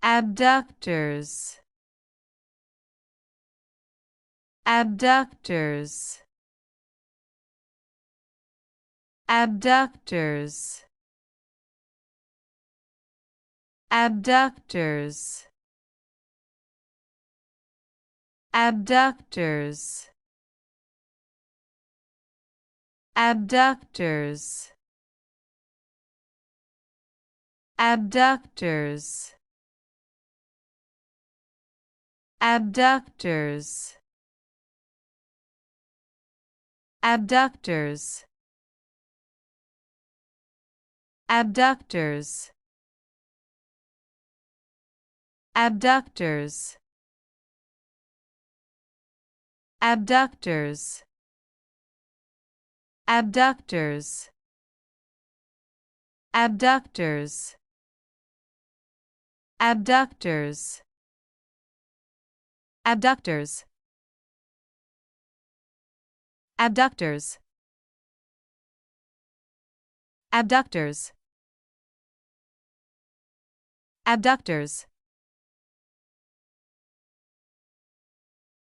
Abductors. Abductors. Abductors. Abductors. Abductors. Abductors. Abductors. Abductors. Abductors. Abductors. Abductors. Abductors. Abductors. Abductors. Abductors. Abductors. Abductors. Abductors. Abductors.